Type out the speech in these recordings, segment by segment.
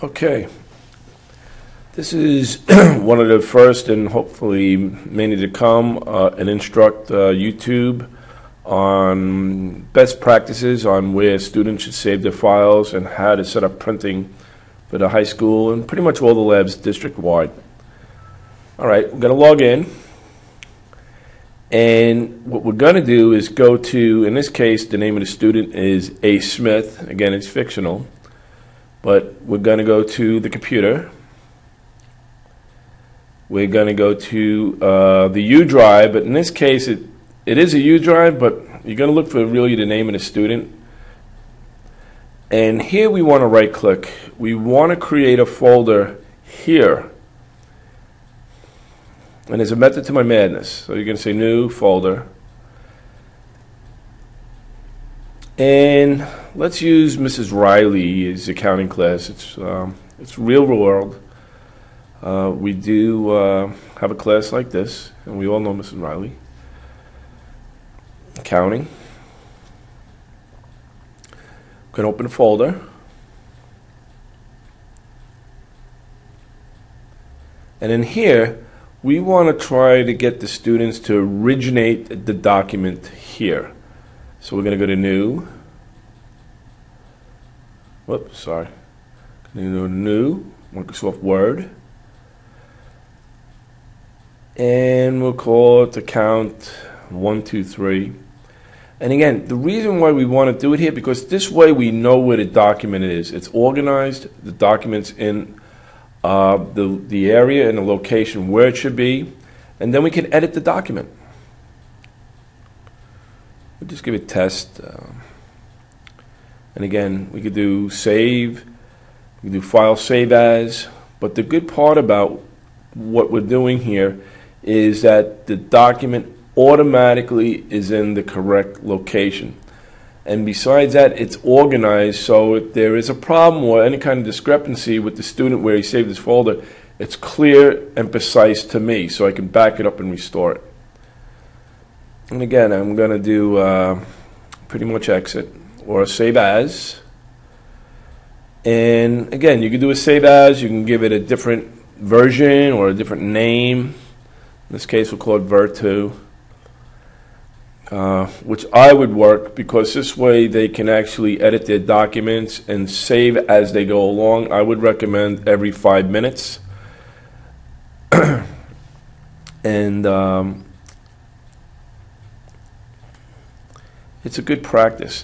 Okay, this is one of the first and hopefully many to come, an Instruct YouTube on best practices on where students should save their files and how to set up printing for the high school and pretty much all the labs district-wide. All right, we're going to log in, and what we're going to do is go to, in this case, the name of the student is A. Smith. Again, it's fictional. But we're going to go to the computer. We're going to go to the U drive, but in this case it is a U drive, but you're going to look for really the name of the student. And here we want to right click. We want to create a folder here. And there's a method to my madness. So you're going to say new folder. And let's use Mrs. Riley's accounting class. It's real world. We do have a class like this, and we all know Mrs. Riley. Accounting. I'm going to open a folder. And in here, we want to try to get the students to originate the document here. So we're going to go to New. Whoops, sorry. Going to go to New, Microsoft Word. And we'll call it Account 123. And again, the reason why we want to do it here, because this way we know where the document is. It's organized, the document's in the area and the location where it should be, and then we can edit the document. We'll just give it test. And again, we could do save, we could do file save as, but the good part about what we're doing here is that the document automatically is in the correct location. And besides that, it's organized, so if there is a problem or any kind of discrepancy with the student where he saved his folder, it's clear and precise to me, so I can back it up and restore it. And again, I'm going to do pretty much exit or a save as. And again, you can do a save as, you can give it a different version or a different name. In this case, we'll call it Ver2, which I would work because this way they can actually edit their documents and save as they go along. I would recommend every 5 minutes. And it's a good practice.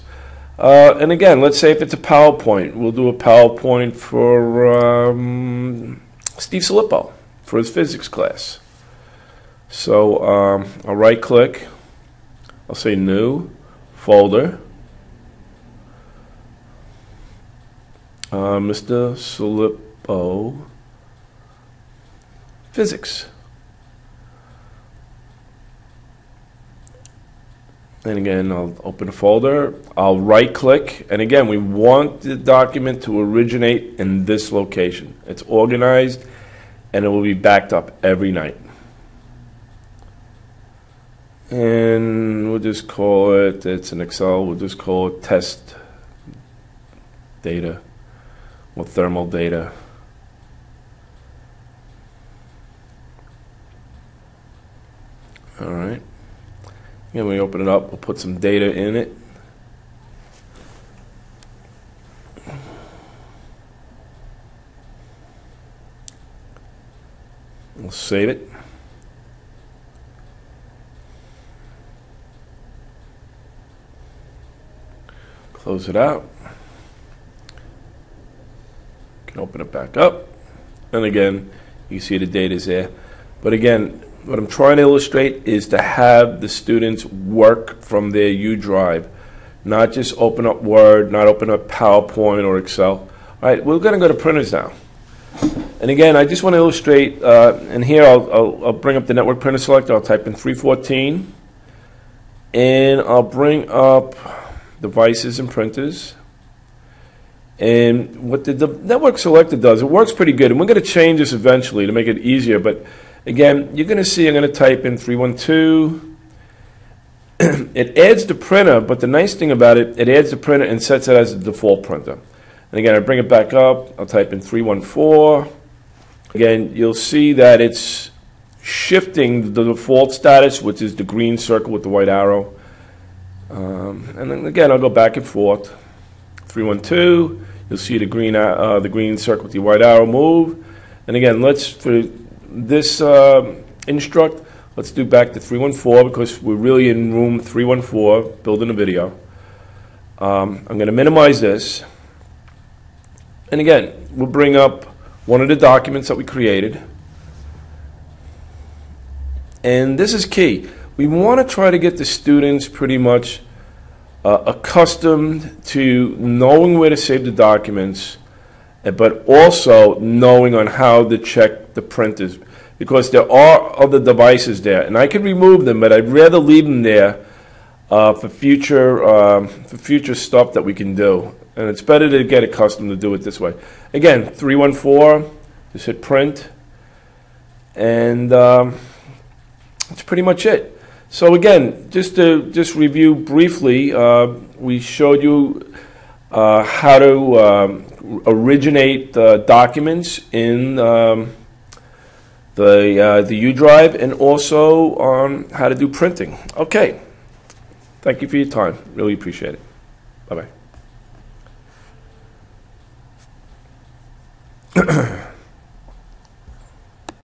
And again, let's say if it's a PowerPoint, we'll do a PowerPoint for Steve Silippo for his physics class. So I'll right click, I'll say new, folder, Mr. Silippo, physics. And again, I'll open a folder, I'll right click, and again, we want the document to originate in this location. It's organized and it will be backed up every night. And we'll just call it, it's an Excel, we'll just call it test data or thermal data. All right. When we open it up, we'll put some data in it. We'll save it. Close it out. Can open it back up. And again, you see the data is there. But again, what I'm trying to illustrate is to have the students work from their U drive, not just open up Word, not open up PowerPoint or Excel. All right, we're going to go to printers now. And again, I just want to illustrate, and here I'll bring up the network printer selector. I'll type in 314, and I'll bring up devices and printers. And what the network selector does, it works pretty good. And we're going to change this eventually to make it easier. But again, you're going to see I'm going to type in 312. It adds the printer, but the nice thing about it, it adds the printer and sets it as a default printer. And again, I bring it back up. I'll type in 314. Again, you'll see that it's shifting the default status, which is the green circle with the white arrow. And then again, I'll go back and forth. 312. You'll see the green circle with the white arrow move. And again, for this instruct, let's do back to 314 because we're really in room 314, building a video. I'm going to minimize this. And again, we'll bring up one of the documents that we created. And this is key. We want to try to get the students pretty much accustomed to knowing where to save the documents, but also knowing on how to check the printers, because there are other devices there, and I could remove them, but I'd rather leave them there for future stuff that we can do. And it's better to get accustomed to do it this way. Again, 314, just hit print, and that's pretty much it. So again, just to review briefly, we showed you how to originate documents in the U Drive, and also on how to do printing. Okay, thank you for your time. Really appreciate it. Bye-bye.